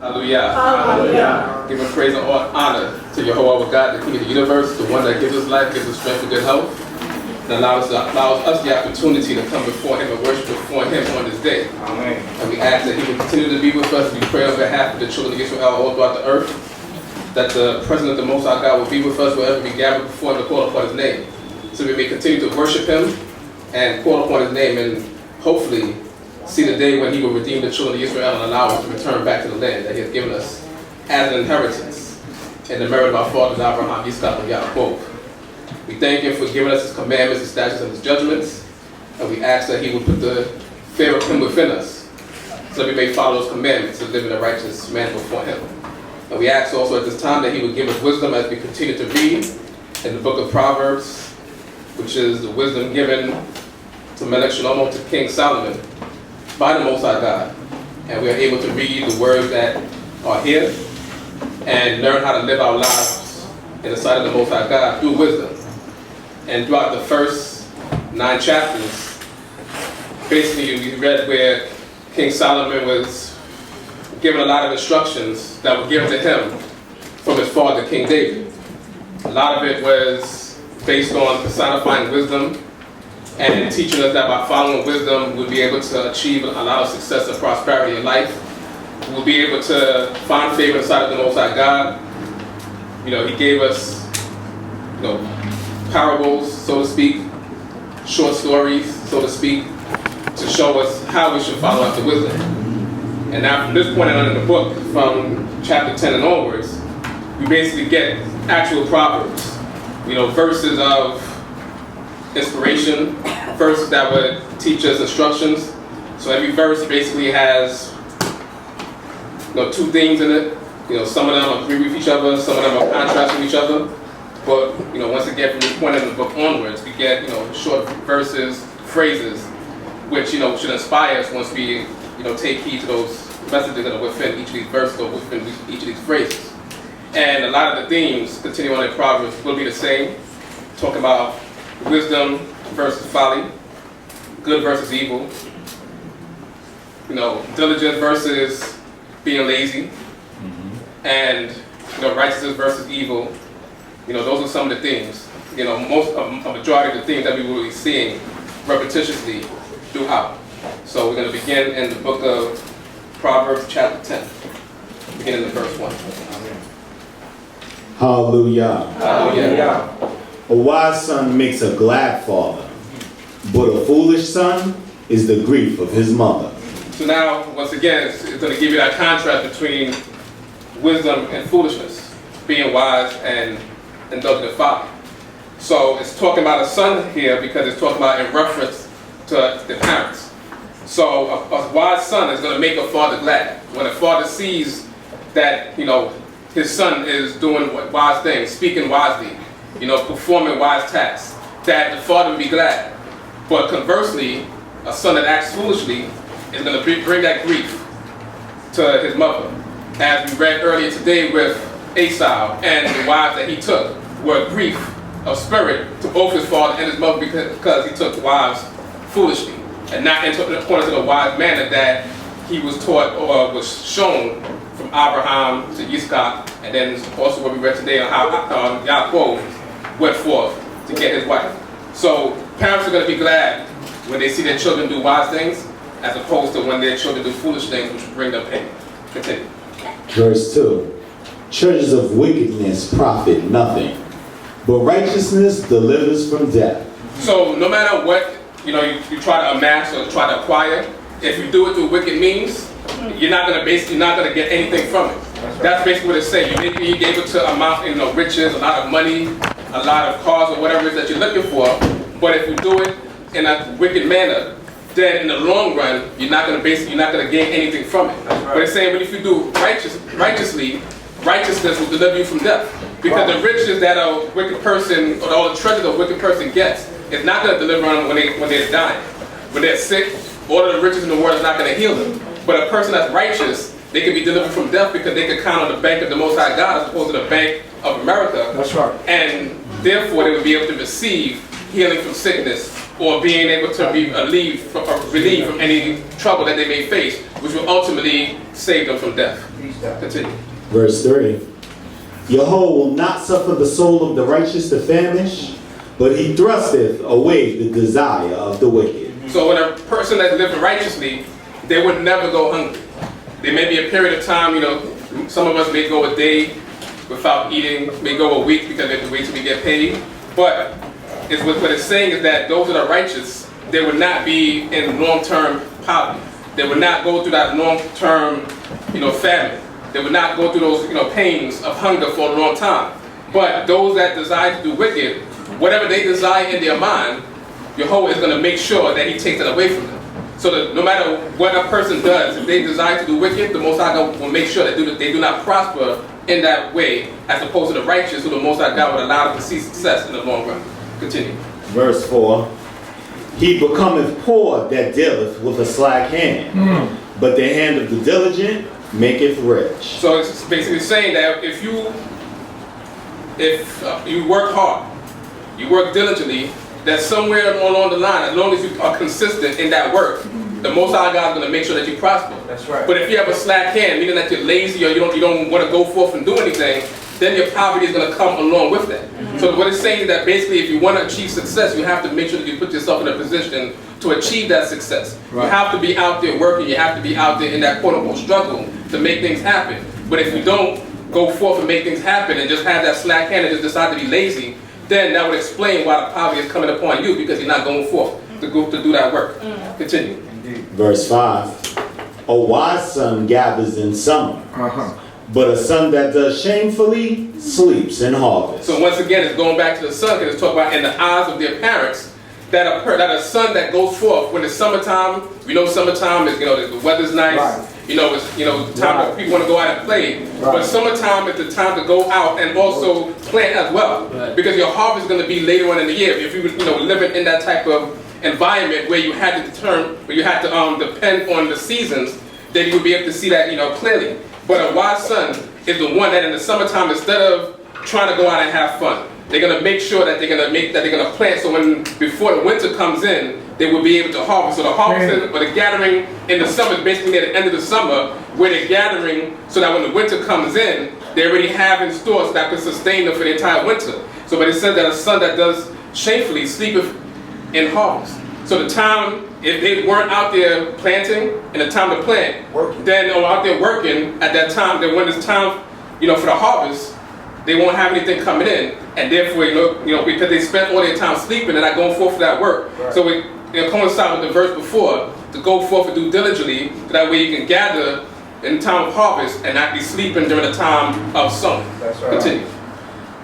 Hallelujah. Hallelujah. Give praise and honor to Jehovah our God, the King of the universe, the one that gives us life, gives us strength and good health, and allows us the opportunity to come before Him and worship before Him on this day. Amen. And we ask that He will continue to be with us. We pray on behalf of the children of Israel all throughout the earth, that the presence of the Most High God will be with us wherever we gather before Him to call upon His name, so we may continue to worship Him and call upon His name, and hopefully see the day when He will redeem the children of Israel and allow us to return back to the land that He has given us as an inheritance in the merit of our fathers Abraham, Yitzchak, and Yaakov. We thank Him for giving us His commandments, His statutes, and His judgments, and we ask that He would put the fear of Him within us, so that we may follow His commandments and live in a righteous manner before Him. And we ask also at this time that He would give us wisdom as we continue to read in the book of Proverbs, which is the wisdom given to Melech Shlomo, to King Solomon, by the Most High God. And we are able to read the words that are here and learn how to live our lives in the sight of the Most High God through wisdom. And throughout the first 9 chapters, basically we read where King Solomon was given a lot of instructions that were given to him from his father, King David. A lot of it was based on personifying wisdom and teaching us that by following wisdom, we'll be able to achieve a lot of success and prosperity in life. We'll be able to find favor in the sight of the Most High God. You know, He gave us, parables, so to speak, short stories, so to speak, to show us how we should follow after wisdom. And now from this point on in the book, from chapter 10 and onwards, we basically get actual proverbs, verses of inspiration, verses that would teach us instructions. So every verse basically has 2 things in it. Some of them agree with each other, some of them are contrast with each other. But once again, from this point in the book onwards, we get short verses, phrases, which should inspire us once we take heed to those messages that are within each of these verses or within each of these phrases. And a lot of the themes continuing on in Proverbs will be the same, talking about wisdom versus folly, good versus evil, diligence versus being lazy, and righteousness versus evil. Those are some of the themes. A majority of the themes that we will be seeing repetitiously throughout. So we're going to begin in the book of Proverbs chapter 10, beginning in verse 1. Hallelujah. Hallelujah. A wise son makes a glad father, but a foolish son is the grief of his mother. So now, once again, it's going to give you that contrast between wisdom and foolishness, being wise and indulging in folly. So it's talking about a son here because it's talking about in reference to the parents. So a wise son is going to make a father glad. When a father sees that, his son is doing wise things, speaking wisely, performing wise tasks, that the father will be glad. But conversely, a son that acts foolishly is going to bring that grief to his mother. As we read earlier today with Esau and the wives that he took were grief of spirit to both his father and his mother because he took wives foolishly and not according to the wise manner that he was taught or was shown from Abraham to Yitzchak, and then also what we read today on how Yaakov went forth to get his wife. So parents are going to be glad when they see their children do wise things as opposed to when their children do foolish things which bring them pain. Continue. Verse 2. Treasures of wickedness profit nothing, but righteousness delivers from death. So no matter what you try to amass or try to acquire, if you do it through wicked means, you're not going to get anything from it. That's basically what it's saying. You may be able to amount riches, a lot of money, a lot of cars or whatever it is that you're looking for, but if you do it in a wicked manner, then in the long run, you're not going to gain anything from it. Right. But it's saying, but if you do righteously, righteousness will deliver you from death. Because the riches that a wicked person, or all the treasure that a wicked person gets, is not going to deliver on them when they're dying. When they're sick, all of the riches in the world is not going to heal them. But a person that's righteous, they can be delivered from death because they can count on the bank of the Most High God as opposed to the Bank of America. That's right. And therefore, they would be able to receive healing from sickness or being able to be relieved from any trouble that they may face, which will ultimately save them from death. Continue. Verse 3. Jehovah will not suffer the soul of the righteous to famish, but he thrusteth away the desire of the wicked. So when a person that's living righteously, they would never go hungry. There may be a period of time, some of us may go a day without eating, may go a week because we have to wait till we get paid. But what it's saying is that those that are righteous, they would not be in long-term poverty. They would not go through that long-term, famine. They would not go through those, pains of hunger for a long time. But those that desire to do wicked, whatever they desire in their mind, Jehovah is going to make sure that he takes it away from them. So that no matter what a person does, if they desire to do wicked, the Most High God will make sure that they do not prosper in that way, as opposed to the righteous, who the Most High God would allow them to see success in the long run. Continue. Verse 4. He becometh poor that dealeth with a slack hand, but the hand of the diligent maketh rich. So it's basically saying that if you work hard, you work diligently, that somewhere along the line, as long as you are consistent in that work, the Most High God is going to make sure that you prosper. That's right. But if you have a slack hand, meaning that you're lazy or you don't want to go forth and do anything, then your poverty is going to come along with that. So what it's saying is that basically if you want to achieve success, you have to make sure that you put yourself in a position to achieve that success. Right. You have to be out there working, you have to be out there in that quote-unquote struggle to make things happen. But if you don't go forth and make things happen and just have that slack hand and just decide to be lazy, then that would explain why the poverty is coming upon you, because you're not going forth to do that work. Continue. Verse 5. A wise son gathers in summer, but a son that does shamefully sleeps in harvest. So once again, it's going back to the son, because it's talking about in the eyes of their parents, that a son that goes forth when it's summertime. We know summertime is, the weather's nice. Right. It's time that people want to go out and play. Right. But summertime is the time to go out and also plant as well, because your harvest is going to be later on in the year. If you living in that type of environment where you had to depend on the seasons, then you would be able to see that clearly. But a wise son is the one that in the summertime, instead of trying to go out and have fun, they're going to make sure that they're going to plant, so before the winter comes in, they will be able to harvest. So the harvest or the gathering in the summer is basically at the end of the summer, where they're gathering so that when the winter comes in, they already have in stores that can sustain them for the entire winter. So but it says that a son that does shamefully sleepeth in harvest. So the time, if they weren't out there planting and the time to plant, then or out there working at that time, then when it's time, for the harvest, they won't have anything coming in, and therefore, because they spent all their time sleeping and not going forth for that work. Right. So it coincides with the verse before, to go forth and do diligently, so that way you can gather in the time of harvest and not be sleeping during the time of summer. That's right. Continue.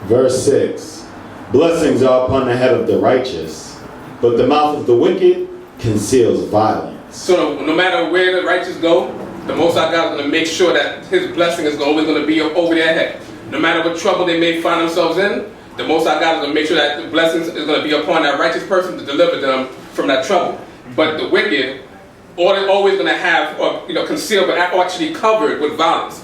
Verse 6. Blessings are upon the head of the righteous, but the mouth of the wicked conceals violence. So no matter where the righteous go, the Most High God is going to make sure that his blessing is always going to be over their head. No matter what trouble they may find themselves in, the Most High God is going to make sure that the blessings is going to be upon that righteous person to deliver them from that trouble. But the wicked, always going to have, concealed, but actually covered with violence.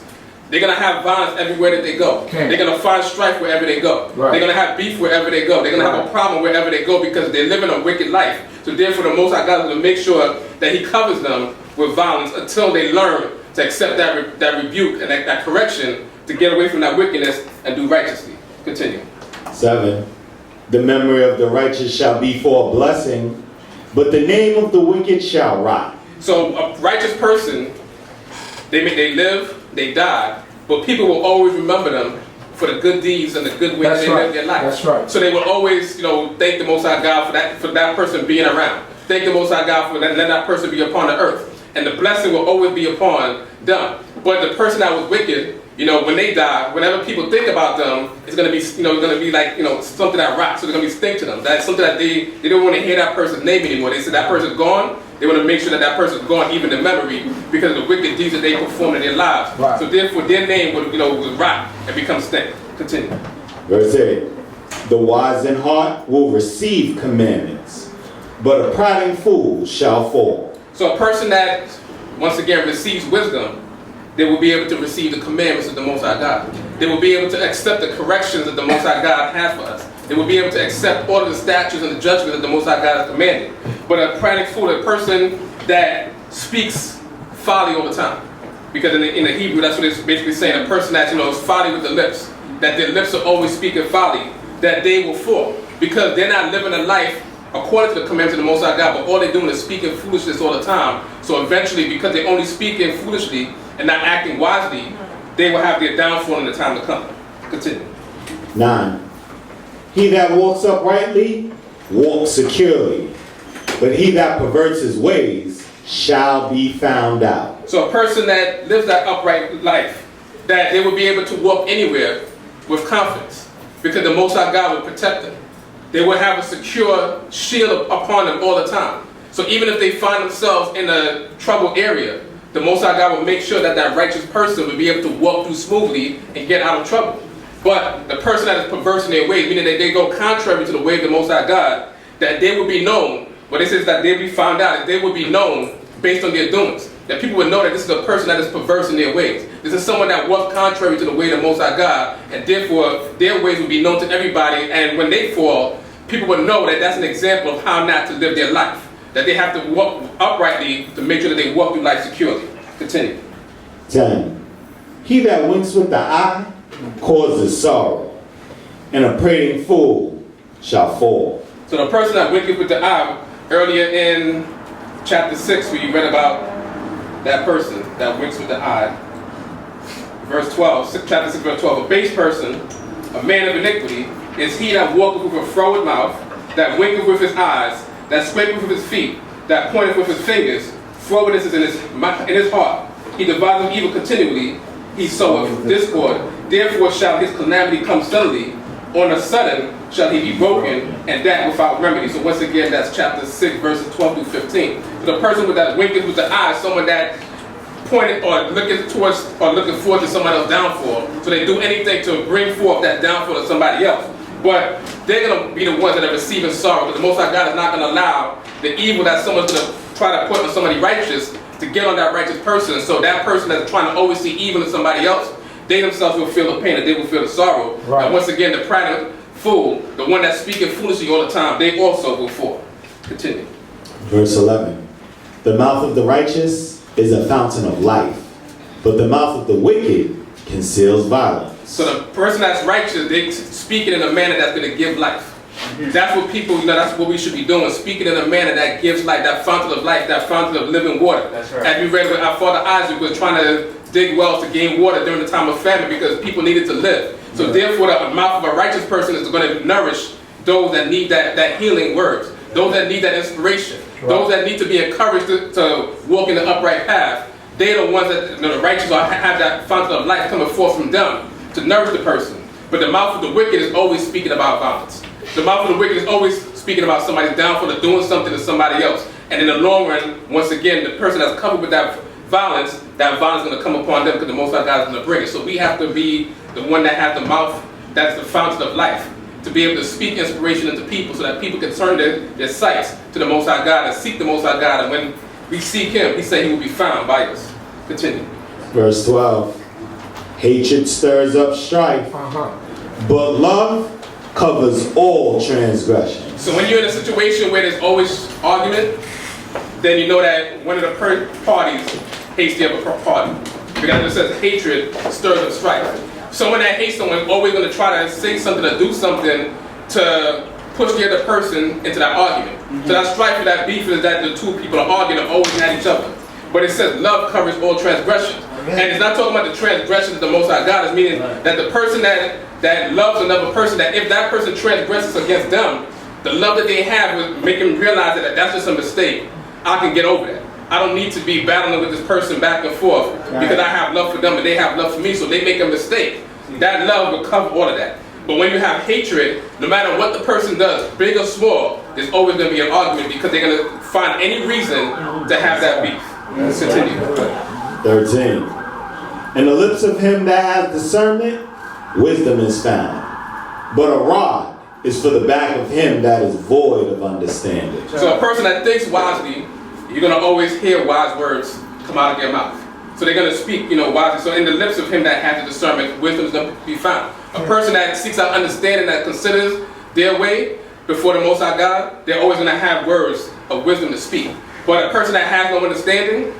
They're going to have violence everywhere that they go. Okay. They're going to find strife wherever they go. Right. They're going to have beef wherever they go. They're going to have a problem wherever they go, because they're living a wicked life. So therefore, the Most High God is going to make sure that he covers them with violence until they learn to accept that rebuke and that correction, to get away from that wickedness and do righteously. Continue. 7. The memory of the righteous shall be for a blessing, but the name of the wicked shall rot. So a righteous person, they live, they die, but people will always remember them for the good deeds and the good ways they live their life. That's right. So they will always, thank the Most High God for that person being around. Thank the Most High God for letting that person be upon the earth. And the blessing will always be upon them. But the person that was wicked, when they die, whenever people think about them, it's going to be, like, something that rots. So they're going to be stink to them. That's something that they don't want to hear that person's name anymore. They said that person's gone. They want to make sure that person's gone, even in memory, because of the wicked deeds that they performed in their lives. Right. So therefore, their name would rot and become stink. Continue. Verse 8. The wise in heart will receive commandments, but a prating fool shall fall. So a person that, once again, receives wisdom, they will be able to receive the commandments of the Most High God. They will be able to accept the corrections that the Most High God has for us. They will be able to accept all of the statutes and the judgments that the Most High God has commanded. But a pratic fool, a person that speaks folly all the time. Because in the Hebrew, that's what it's basically saying. A person that, is folly with the lips. That their lips are always speaking folly. That they will fall. Because they're not living a life according to the commandments of the Most High God, but all they're doing is speaking foolishness all the time. So eventually, because they're only speaking foolishly and not acting wisely, they will have their downfall in the time to come. Continue. 9. He that walks uprightly walks securely, but he that perverts his ways shall be found out. So a person that lives that upright life, that they will be able to walk anywhere with confidence, because the Most High God will protect them. They will have a secure shield upon them all the time. So even if they find themselves in a troubled area, the Most High God will make sure that that righteous person will be able to walk through smoothly and get out of trouble. But the person that is perverse in their ways, meaning that they go contrary to the way of the Most High God, that they will be known, what it says that they will be found out, that they will be known based on their doings. That people will know that this is a person that is perverse in their ways. This is someone that walks contrary to the way of the Most High God, and therefore their ways will be known to everybody, and when they fall, people will know that that's an example of how not to live their life. That they have to walk uprightly to make sure that they walk through life securely. Continue. 10. He that winks with the eye causes sorrow, and a prating fool shall fall. So the person that winketh with the eye, earlier in chapter 6, where you read about that person that winks with the eye, verse 12, chapter 6, verse 12, a base person, a man of iniquity, is he that walketh with a froward mouth, that winketh with his eyes, that scrapeth with his feet, that pointeth with his fingers. Frowardness is in his heart. He deviseth evil continually, he soweth discord. Therefore shall his calamity come suddenly, on a sudden shall he be broken, and that without remedy. So once again, that's chapter 6, verses 12 through 15. So the person with that winketh with the eye, someone that pointed or looking towards or looking forward to somebody else's downfall. So they do anything to bring forth that downfall of somebody else. But they're going to be the ones that are receiving sorrow. Because the Most High God is not going to allow the evil that someone's going to try to put on somebody righteous to get on that righteous person. So that person that's trying to always see evil in somebody else, they themselves will feel the pain and they will feel the sorrow. Right. And once again, the prating fool, the one that's speaking foolishly all the time, they also will fall. Continue. Verse 11. The mouth of the righteous is a fountain of life, but the mouth of the wicked conceals violence. So the person that's righteous, they speaking in a manner that's going to give life. That's what people, that's what we should be doing, speaking in a manner that gives life, that fountain of life, that fountain of living water. That's right. As we read with our father Isaac was trying to dig wells to gain water during the time of famine because people needed to live. So therefore the mouth of a righteous person is going to nourish those that need that healing words, those that need that inspiration, those that need to be encouraged to walk in the upright path. They're the ones that the righteous have that fountain of life coming forth from them to nourish the person. But the mouth of the wicked is always speaking about violence. The mouth of the wicked is always speaking about somebody's downfall or doing something to somebody else. And in the long run, once again, the person that's covered with that violence is going to come upon them because the Most High God is going to bring it. So we have to be the one that has the mouth that's the fountain of life, to be able to speak inspiration into people so that people can turn their sights to the Most High God and seek the Most High God. And when we seek Him, He said He will be found by us. Continue. Verse 12. Hatred stirs up strife, but love covers all transgressions. So when you're in a situation where there's always argument, then you know that one of the parties hates the other party. Because it says hatred stirs up strife. Someone that hates someone is always going to try to say something or do something to push the other person into that argument. So that strife or that beef is that the two people are arguing and always at each other. But it says love covers all transgressions. And it's not talking about the transgressions of the Most High God. It's meaning that the person that loves another person, that if that person transgresses against them, the love that they have will make them realize that that's just a mistake. I can get over that. I don't need to be battling with this person back and forth because I have love for them and they have love for me, so they make a mistake. That love will cover all of that. But when you have hatred, no matter what the person does, big or small, there's always going to be an argument because they're going to find any reason to have that beef. Continue. 13. In the lips of him that has discernment, wisdom is found, but a rod is for the back of him that is void of understanding. So a person that thinks wisely, you're going to always hear wise words come out of their mouth. So they're going to speak, wisely. So in the lips of him that has the discernment, wisdom is going to be found. A person that seeks out understanding, that considers their way before the Most High God, they're always going to have words of wisdom to speak. But a person that has no understanding,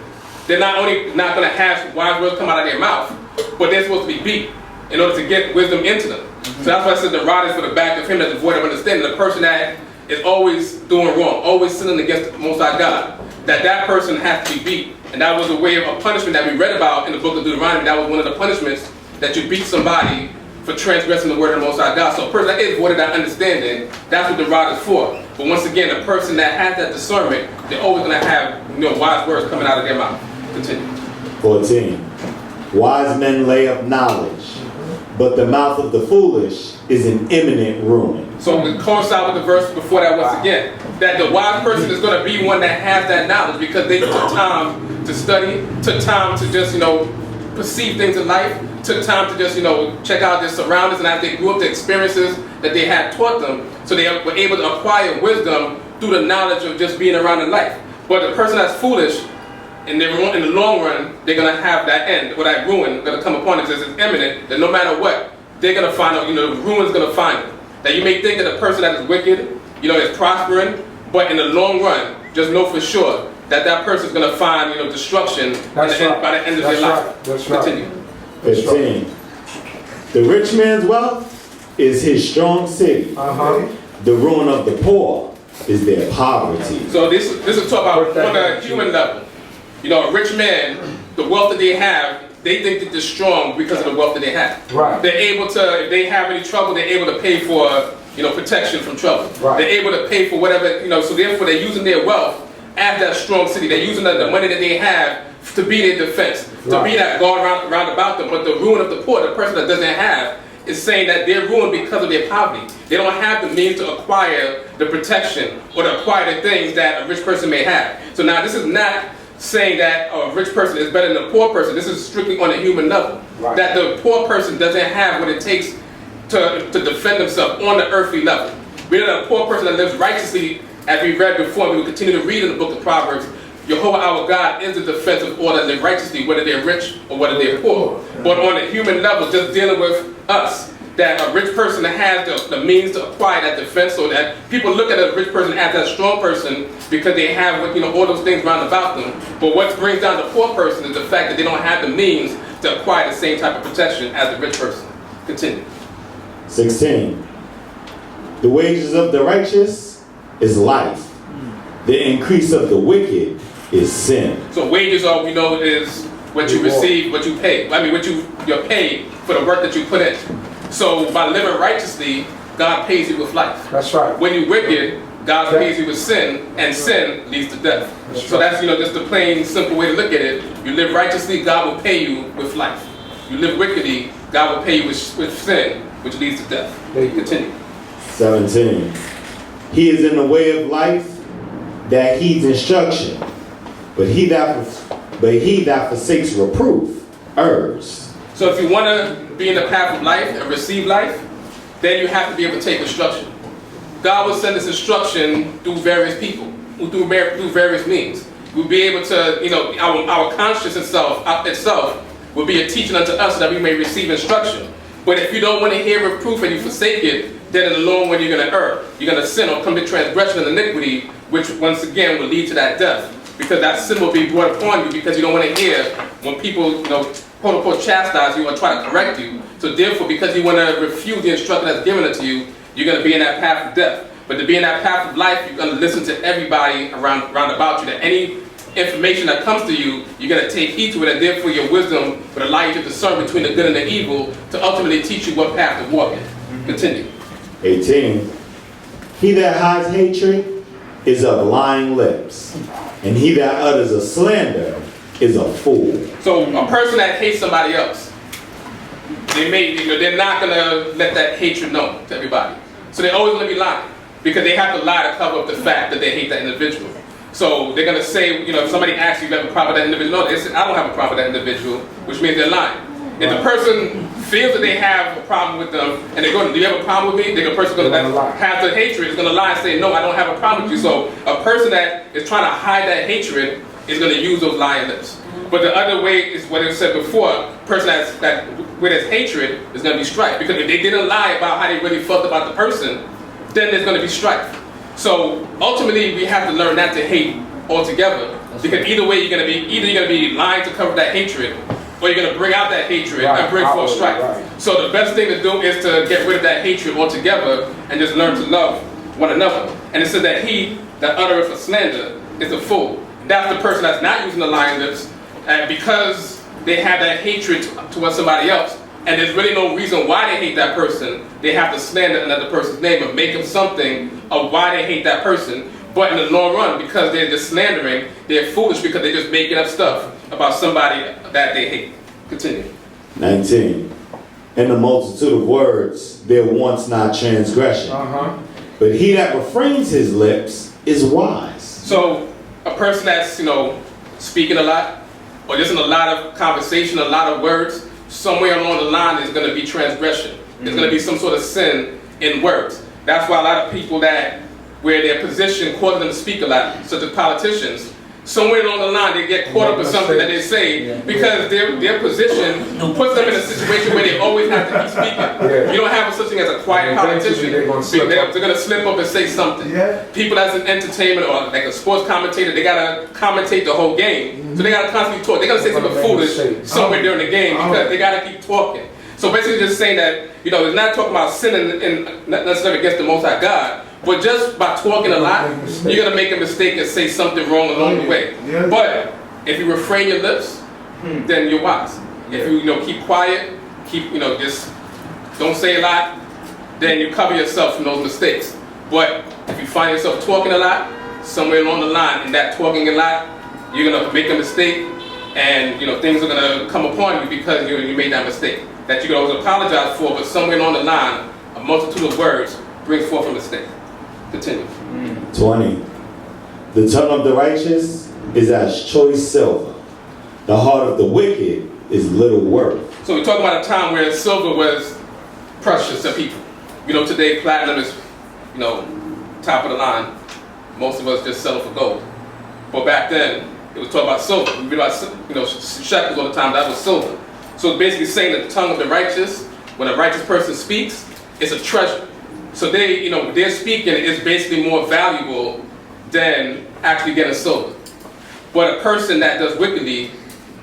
they're not only not going to have wise words come out of their mouth, but they're supposed to be beat in order to get wisdom into them. So that's why I said the rod is for the back of him that's devoid of understanding. The person that is always doing wrong, always sinning against the Most High God, that person has to be beat. And that was a way of a punishment that we read about in the book of Deuteronomy. That was one of the punishments, that you beat somebody for transgressing the word of the Most High God. So a person that is void of that understanding, that's what the rod is for. But once again, a person that has that discernment, they're always going to have wise words coming out of their mouth. Continue. 14. Wise men lay up knowledge, but the mouth of the foolish is an imminent ruin. So we coincide with the verse before that once again, that the wise person is going to be one that has that knowledge because they took time to study, took time to just, perceive things in life, took time to just, check out their surroundings, and as they grew up, the experiences that they had taught them, so they were able to acquire wisdom through the knowledge of just being around in life. But the person that's foolish, in the long run, they're going to have that end, or that ruin going to come upon them. It's imminent, that no matter what, they're going to find out, the ruin's going to find them. That you may think that a person that is wicked, is prospering, but in the long run, just know for sure that person's going to find, destruction by the end of their life. That's Continue. 15. The rich man's wealth is his strong city. The ruin of the poor is their poverty. So this is talk about on a human level. A rich man, the wealth that they have, they think that they're strong because of the wealth that they have. Right. They're able to, if they have any trouble, they're able to pay for, protection from trouble. Right. They're able to pay for whatever, so therefore they're using their wealth as that strong city. They're using the money that they have to be their defense, to be that guard round about them. But the ruin of the poor, the person that doesn't have, is saying that they're ruined because of their poverty. They don't have the means to acquire the protection or to acquire the things that a rich person may have. So now this is not saying that a rich person is better than a poor person. This is strictly on a human level. Right. That the poor person doesn't have what it takes to defend themselves on the earthly level. We know that a poor person that lives righteously, as we read before, we will continue to read in the book of Proverbs, Jehovah our God is the defense of all that live righteously, whether they're rich or whether they're poor. But on a human level, just dealing with us, that a rich person that has the means to acquire that defense, so that people look at a rich person as that strong person because they have all those things round about them. But what brings down the poor person is the fact that they don't have the means to acquire the same type of protection as the rich person. Continue. 16. The wages of the righteous is life. The increase of the wicked is sin. So wages, all we know, is what you receive, what you pay. I mean, you're paid for the work that you put in. So by living righteously, God pays you with life. That's right. When you're wicked, God pays you with sin, and sin leads to death. So that's just the plain, simple way to look at it. You live righteously, God will pay you with life. You live wickedly, God will pay you with sin, which leads to death. Continue. 17. He is in the way of life that heeds instruction, but he that forsakes reproof errs. So if you want to be in the path of life and receive life, then you have to be able to take instruction. God will send us instruction through various people, through various means. We'll be able to, our conscience itself will be a teaching unto us so that we may receive instruction. But if you don't want to hear reproof and you forsake it, then in the long run you're going to err. You're going to sin or come to transgression and iniquity, which once again will lead to that death. Because that sin will be brought upon you because you don't want to hear when people, quote unquote, chastise you or try to correct you. So therefore, because you want to refuse the instruction that's given to you, you're going to be in that path of death. But to be in that path of life, you're going to listen to everybody around about you. That any information that comes to you, you're going to take heed to it, and therefore your wisdom will allow you to discern between the good and the evil to ultimately teach you what path to walk in. Continue. 18. He that hides hatred is of lying lips, and he that utters a slander is a fool. So a person that hates somebody else, they're not going to let that hatred known to everybody. So they're always going to be lying because they have to lie to cover up the fact that they hate that individual. So they're going to say, if somebody asks you if you have a problem with that individual, no, they say, I don't have a problem with that individual, which means they're lying. If the person feels that they have a problem with them, and they're going, do you have a problem with me? The person's going to have the hatred, is going to lie and say, no, I don't have a problem with you. So a person that is trying to hide that hatred is going to use those lying lips. But the other way is what it said before, a person that with his hatred is going to be strife. Because if they didn't lie about how they really felt about the person, then there's going to be strife. So ultimately, we have to learn not to hate altogether, because either way, you're going to be lying to cover that hatred, or you're going to bring out that hatred and bring forth strife. Right. So the best thing to do is to get rid of that hatred altogether and just learn to love one another. And it says that he that uttereth a slander is a fool. That's the person that's not using the lying lips, and because they have that hatred towards somebody else, and there's really no reason why they hate that person, they have to slander another person's name and make them something of why they hate that person. But in the long run, because they're just slandering, they're foolish because they're just making up stuff about somebody that they hate. Continue. 19. In the multitude of words, there wants not transgression. But he that refrains his lips is wise. So a person that's, speaking a lot, or just in a lot of conversation, a lot of words, somewhere along the line there's going to be transgression. There's going to be some sort of sin in words. That's why a lot of people where their position causes them to speak a lot, such as politicians, somewhere along the line they get caught up in something that they say because their position puts them in a situation where they always have to keep speaking. You don't have such thing as a quiet politician. They're going to slip up and say something. People that's in entertainment or like a sports commentator, they got to commentate the whole game. So they got to constantly talk. They're going to say something foolish somewhere during the game because they got to keep talking. So basically just saying that, it's not talking about sinning and not necessarily against the Most High God, but just by talking a lot, you're going to make a mistake and say something wrong along the way. But if you refrain your lips, then you're wise. If you keep quiet, just don't say a lot, then you cover yourself from those mistakes. But if you find yourself talking a lot, somewhere along the line, in that talking a lot, you're going to make a mistake, and things are going to come upon you because you made that mistake that you can always apologize for, but somewhere along the line, a multitude of words brings forth a mistake. Continue. 20. The tongue of the righteous is as choice silver. The heart of the wicked is little worth. So we're talking about a time where silver was precious to people. Today platinum is, top of the line. Most of us just sell it for gold. But back then, it was talking about silver. We read about, shekels all the time. That was silver. So it's basically saying that the tongue of the righteous, when a righteous person speaks, it's a treasure. So their speaking is basically more valuable than actually getting silver. But a person that does wickedly,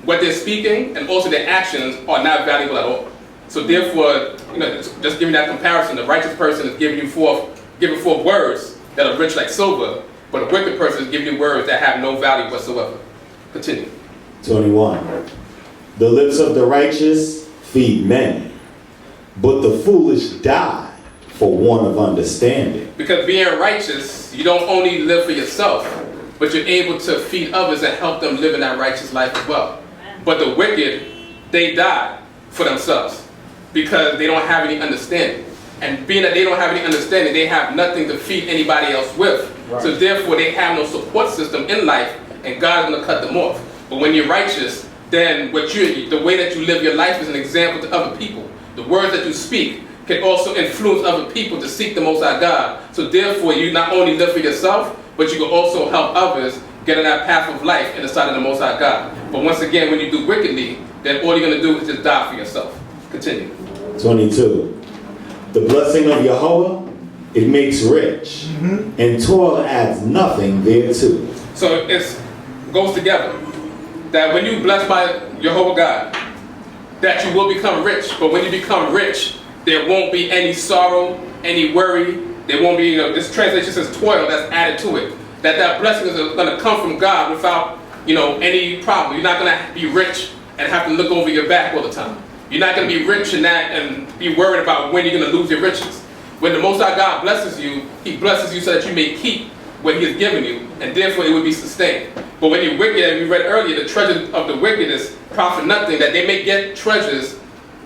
what they're speaking and also their actions are not valuable at all. So therefore, just giving that comparison, the righteous person is giving forth words that are rich like silver, but a wicked person is giving you words that have no value whatsoever. Continue. 21. The lips of the righteous feed many, but the foolish die for want of understanding. Because being righteous, you don't only live for yourself, but you're able to feed others and help them live in that righteous life as well. But the wicked, they die for themselves because they don't have any understanding. And being that they don't have any understanding, they have nothing to feed anybody else with. Right. So therefore, they have no support system in life, and God is going to cut them off. But when you're righteous, then the way that you live your life is an example to other people. The words that you speak can also influence other people to seek the Most High God. So therefore, you not only live for yourself, but you can also help others get on that path of life in the sight of the Most High God. But once again, when you do wickedly, then all you're going to do is just die for yourself. Continue. 22. The blessing of Yahweh, it makes rich, and toil adds nothing thereto. So it goes together. That when you blessed by Jehovah God, that you will become rich. But when you become rich, there won't be any sorrow, any worry. There won't be, this translation says toil that's added to it. That blessing is going to come from God without, any problem. You're not going to be rich and have to look over your back all the time. You're not going to be rich in that and be worried about when you're going to lose your riches. When the Most High God blesses you, He blesses you so that you may keep what He has given you, and therefore it would be sustained. But when you're wicked, and we read earlier, the treasures of the wicked is profit nothing, that they may get treasures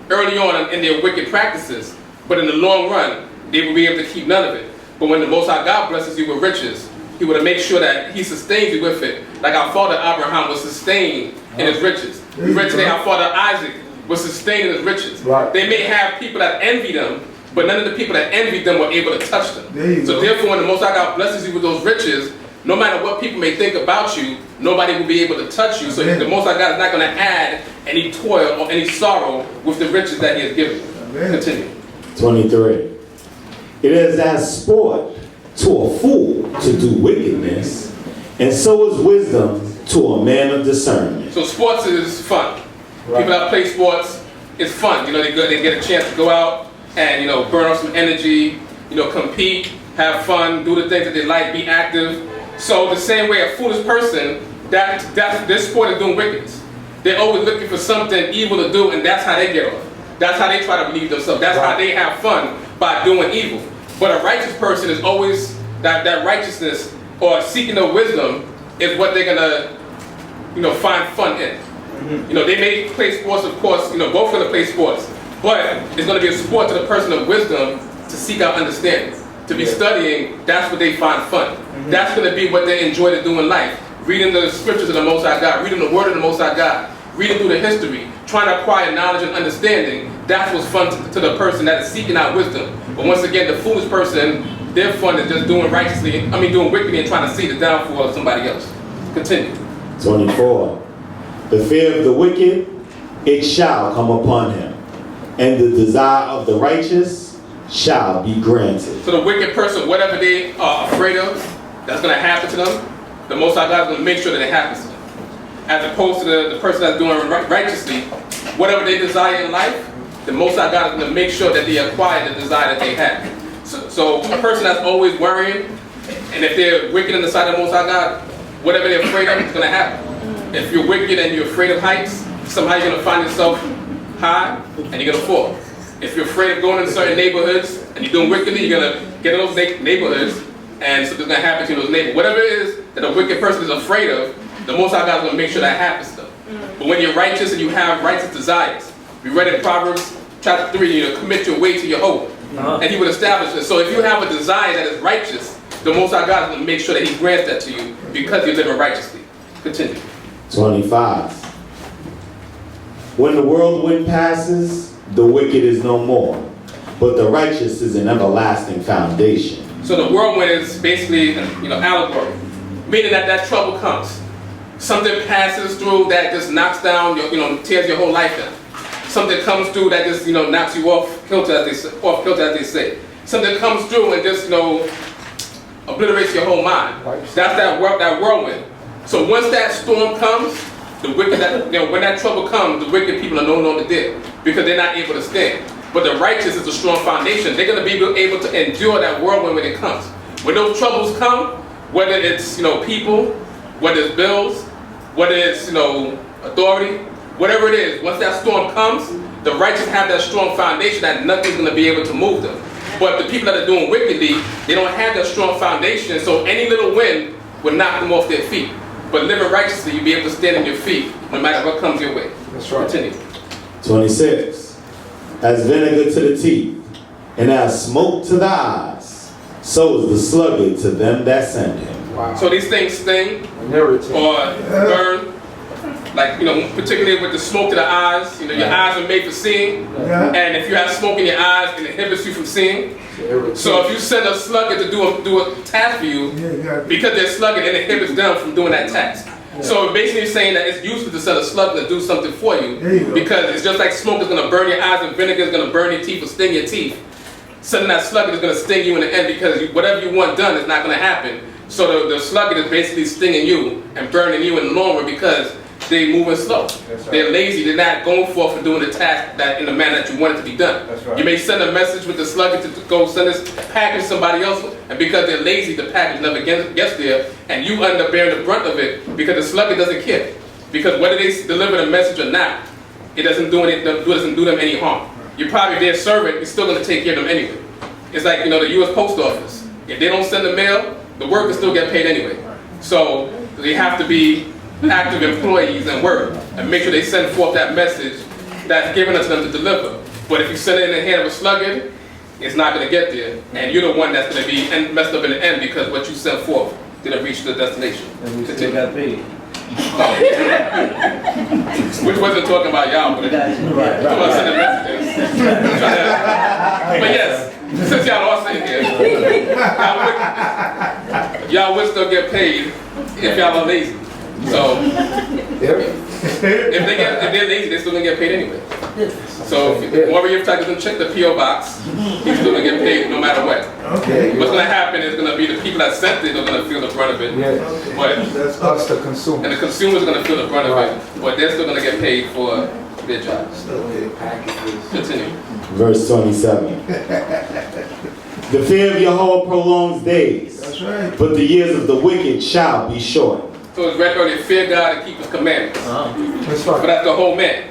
early on in their wicked practices, but in the long run, they will be able to keep none of it. But when the Most High God blesses you with riches, He will make sure that He sustains you with it, like our father Abraham was sustained in his riches. We read today our father Isaac was sustained in his riches. Right. They may have people that envy them, but none of the people that envied them were able to touch them. So therefore, when the Most High God blesses you with those riches, no matter what people may think about you, nobody will be able to touch you. So the Most High God is not going to add any toil or any sorrow with the riches that He has given you. Continue. 23. It is as sport to a fool to do wickedness, and so is wisdom to a man of discernment. So sports is fun. Right. People that play sports, it's fun. They get a chance to go out and burn off some energy, compete, have fun, do the things that they like, be active. So the same way a foolish person, this sport is doing wickedness. They're always looking for something evil to do, and that's how they get off. That's how they try to believe themselves. That's how they have fun, by doing evil. But a righteous person is always that righteousness or seeking the wisdom is what they're gonna find fun in. They may play sports, of course, both gonna play sports, but it's gonna be a sport to the person of wisdom to seek out understanding. To be studying, that's what they find fun. That's gonna be what they enjoy to do in life. Reading the scriptures of the Most High God, reading the word of the Most High God, reading through the history, trying to acquire knowledge and understanding. That's what's fun to the person that is seeking out wisdom. But once again, the foolish person, their fun is just doing doing wickedly and trying to see the downfall of somebody else. Continue. 24. The fear of the wicked, it shall come upon him, and the desire of the righteous shall be granted. So the wicked person, whatever they are afraid of, that's going to happen to them, the Most High God is going to make sure that it happens to them. As opposed to the person that's doing righteously, whatever they desire in life, the Most High God is going to make sure that they acquire the desire that they have. So a person that's always worrying, and if they're wicked in the sight of the Most High God, whatever they're afraid of is going to happen. If you're wicked and you're afraid of heights, somehow you're going to find yourself high and you're going to fall. If you're afraid of going into certain neighborhoods and you're doing wickedly, you're going to get in those neighborhoods and something's going to happen to those neighborhoods. Whatever it is that a wicked person is afraid of, the Most High God is going to make sure that happens to them. But when you're righteous and you have righteous desires, we read in Proverbs chapter 3, commit your way to Jehovah, and He will establish it. So if you have a desire that is righteous, the Most High God is going to make sure that He grants that to you because you're living righteously. Continue. 25. When the whirlwind passes, the wicked is no more, but the righteous is an everlasting foundation. So the whirlwind is basically, allegory, meaning that trouble comes. Something passes through that just knocks down, tears your whole life down. Something comes through that just, knocks you off kilter, as they say. Something comes through and just, obliterates your whole mind. That's that whirlwind. So once that storm comes, the wicked, when that trouble comes, the wicked people are no longer there because they're not able to stand. But the righteous is a strong foundation. They're going to be able to endure that whirlwind when it comes. When those troubles come, whether it's people, whether it's bills, whether it's authority, whatever it is, once that storm comes, the righteous have that strong foundation that nothing's going to be able to move them. But the people that are doing wickedly, they don't have that strong foundation, so any little wind will knock them off their feet. But living righteously, you'll be able to stand on your feet no matter what comes your way. That's right. Continue. 26. As vinegar to the teeth, and as smoke to the eyes, so is the sluggard to them that send him. Wow. So these things sting or burn, like, particularly with the smoke to the eyes. Your eyes are made for seeing, and if you have smoke in your eyes, it inhibits you from seeing. So if you send a sluggard to do a task for you, because they're sluggard, it inhibits them from doing that task. So basically saying that it's useless to send a sluggard to do something for you, because it's just like smoke is going to burn your eyes and vinegar is going to burn your teeth or sting your teeth. Sending that sluggard is going to sting you in the end because whatever you want done is not going to happen. So the sluggard is basically stinging you and burning you in the long run because they're moving slow. Right. They're lazy. They're not going forth and doing the task that in the manner that you want it to be done. Right. You may send a message with the sluggard to go send this package to somebody else, and because they're lazy, the package never gets there, and you end up bearing the brunt of it because the sluggard doesn't care. Because whether they deliver the message or not, it doesn't do them any harm. You're probably their servant. You're still going to take care of them anyway. It's like the U.S. Post Office. If they don't send the mail, the workers still get paid anyway. So they have to be active employees and work and make sure they send forth that message that's given us them to deliver. But if you send it in the hand of a sluggard, it's not going to get there, and you're the one that's going to be messed up in the end because what you sent forth didn't reach the destination. And we still got paid. Which wasn't talking about y'all, but talking about sending messages. But yes, since y'all are sitting here, y'all would still get paid if y'all are lazy. So if they're lazy, they're still gonna get paid anyway. So if the warrior doesn't check the P.O. box, he's still going to get paid no matter what. Okay. What's going to happen is going to be the people that sent it are going to feel the brunt of it. Yeah. But, That's us, the consumer. and the consumer's going to feel the brunt of it. But they're still going to get paid for their jobs. Okay. Packages. Continue. Verse 27. The fear of Yahweh prolongs days, That's right. but the years of the wicked shall be short. So it's read earlier, fear God and keep His commandments. That's But right. that's the whole man.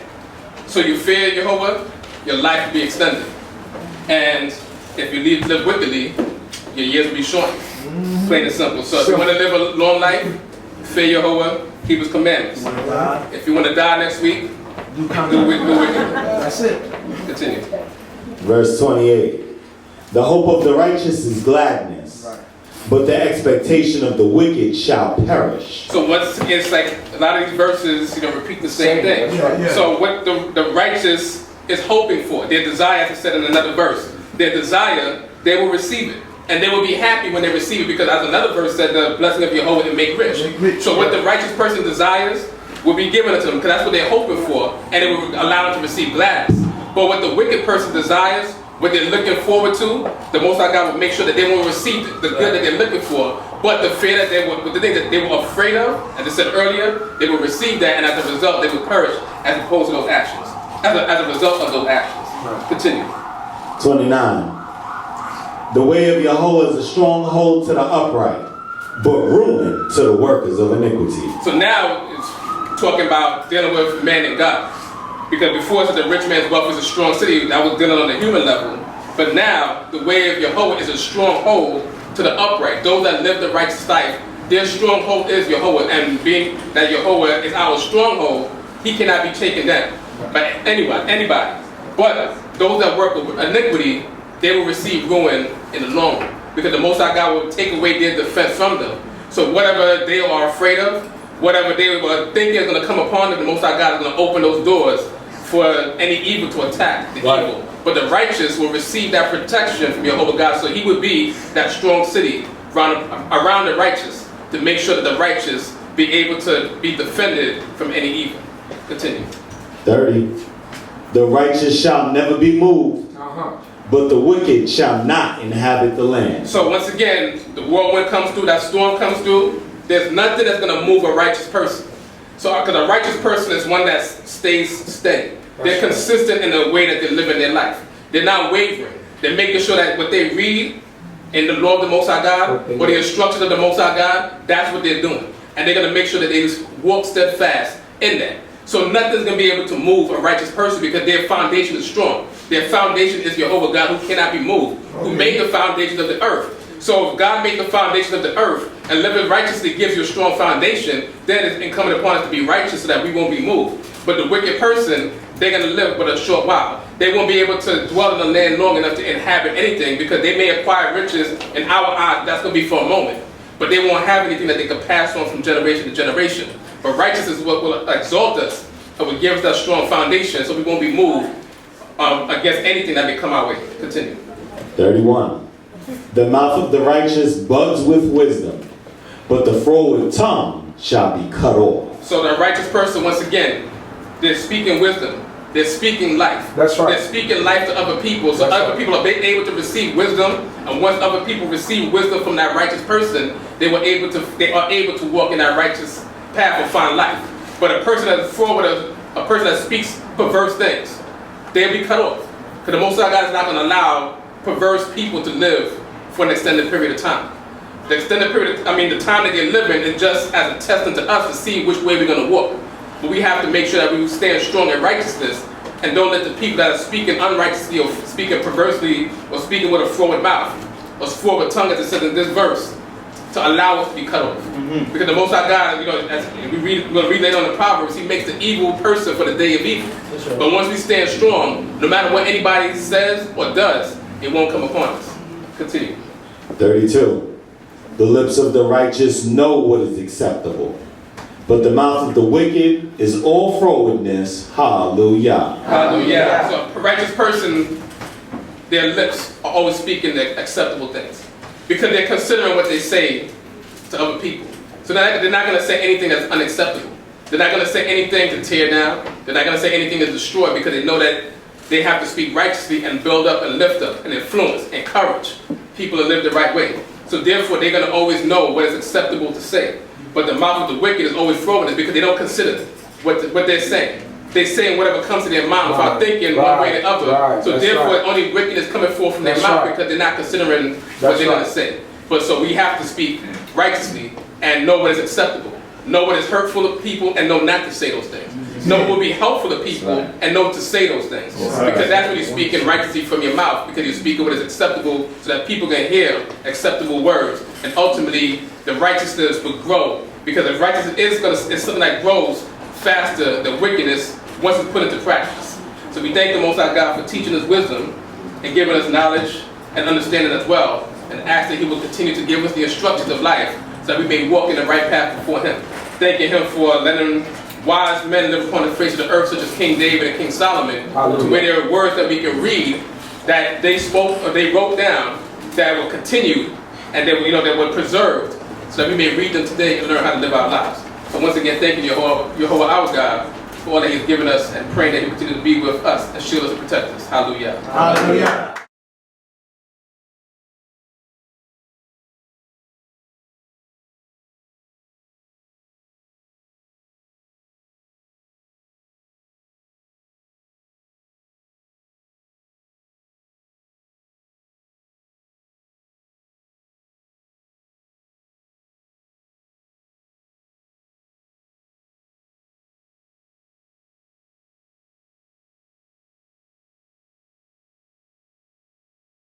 So you fear Jehovah, your life will be extended. And if you live wickedly, your years will be short. Plain and simple. So if you want to live a long life, fear Jehovah, keep His commandments. If you want to die next week, do wicked. That's it. Continue. Verse 28. The hope of the righteous is gladness, but the expectation of the wicked shall perish. So once again, it's like a lot of these verses, repeat the same thing. Yeah. So what the righteous is hoping for, their desire, as I said in another verse, their desire, they will receive it. And they will be happy when they receive it, because as another verse said, the blessing of Jehovah will make rich. So what the righteous person desires will be given to them, because that's what they're hoping for, and it will allow them to receive gladness. But what the wicked person desires, what they're looking forward to, the Most High God will make sure that they won't receive the good that they're looking for, but the fear that the thing that they were afraid of, as I said earlier, they will receive that, and as a result, they will perish as opposed to those actions. As a result of those actions. Continue. 29. The way of Yahweh is a stronghold to the upright, but ruin to the workers of iniquity. So now it's talking about dealing with man and God. Because before it said the rich man's wealth is a strong city, that was dealing on the human level. But now, the way of Yahweh is a stronghold to the upright. Those that live the righteous life, their stronghold is Yahweh. And being that Yahweh is our stronghold, He cannot be taken down by anybody. But those that work with iniquity, they will receive ruin in the long run. Because the Most High God will take away their defense from them. So whatever they are afraid of, whatever they were thinking is going to come upon them, the Most High God is going to open those doors for any evil to attack the evil. But the righteous will receive that protection from Jehovah God. So He would be that strong city around the righteous to make sure that the righteous be able to be defended from any evil. Continue. 30. The righteous shall never be moved, but the wicked shall not inhabit the land. So once again, the whirlwind comes through, that storm comes through, there's nothing that's going to move a righteous person. So because a righteous person is one that stays steady. They're consistent in the way that they're living their life. They're not wavering. They're making sure that what they read in the law of the Most High God, or the instructions of the Most High God, that's what they're doing. And they're going to make sure that they walk steadfast in that. So nothing's going to be able to move a righteous person because their foundation is strong. Their foundation is Jehovah God, who cannot be moved, who made the foundations of the earth. So if God made the foundation of the earth and living righteously gives you a strong foundation, then it's incumbent upon us to be righteous so that we won't be moved. But the wicked person, they're going to live but a short while. They won't be able to dwell in the land long enough to inhabit anything because they may acquire riches in our eyes. That's going to be for a moment. But they won't have anything that they can pass on from generation to generation. But righteousness is what will exalt us and will give us that strong foundation so we won't be moved against anything that may come our way. Continue. 31. The mouth of the righteous buds with wisdom, but the froward tongue shall be cut off. So the righteous person, once again, they're speaking wisdom. They're speaking life. That's right. They're speaking life to other people. So other people are able to receive wisdom. And once other people receive wisdom from that righteous person, they are able to walk in that righteous path and find life. But a person that's forward, a person that speaks perverse things, they'll be cut off. Because the Most High God is not going to allow perverse people to live for an extended period of time. The extended period, the time that they're living is just as a testament to us to see which way we're going to walk. But we have to make sure that we stand strong in righteousness and don't let the people that are speaking unrighteously or speaking perversely or speaking with a forward mouth or forward tongue, as it says in this verse, to allow us to be cut off. Because the Most High God, as we're going to read later on in Proverbs, He makes the evil person for the day of evil. Right. But once we stand strong, no matter what anybody says or does, it won't come upon us. Continue. 32. The lips of the righteous know what is acceptable, but the mouth of the wicked is all frowardness. Hallelujah. Hallelujah. So a righteous person, their lips are always speaking the acceptable things because they're considering what they say to other people. So they're not going to say anything that's unacceptable. They're not going to say anything to tear down. They're not going to say anything to destroy, because they know that they have to speak righteously and build up and lift up and influence, encourage people to live the right way. So therefore, they're going to always know what is acceptable to say. But the mouth of the wicked is always throwing it, because they don't consider what they're saying. They're saying whatever comes to their mind without thinking one way or the other. So therefore, only wickedness coming forth from their mouth, because they're not considering what they're going to say. But so we have to speak righteously and know what is acceptable. Know what is hurtful to people and know not to say those things. Know what will be helpful to people and know to say those things. Because that's when you're speaking righteously from your mouth, because you're speaking what is acceptable so that people can hear acceptable words. And ultimately, the righteousness will grow. Because if righteousness is something that grows faster than wickedness once it's put into practice. So we thank the Most High God for teaching us wisdom and giving us knowledge and understanding as well. And ask that He will continue to give us the instructions of life so that we may walk in the right path before Him. Thanking Him for letting wise men live upon the face of the earth, such as King David and King Solomon, where there are words that we can read that they spoke or they wrote down that were continued and that were preserved, so that we may read them today and learn how to live our lives. So once again, thanking Jehovah our God for all that He's given us, and praying that He will continue to be with us and shield us and protect us. Hallelujah. Hallelujah.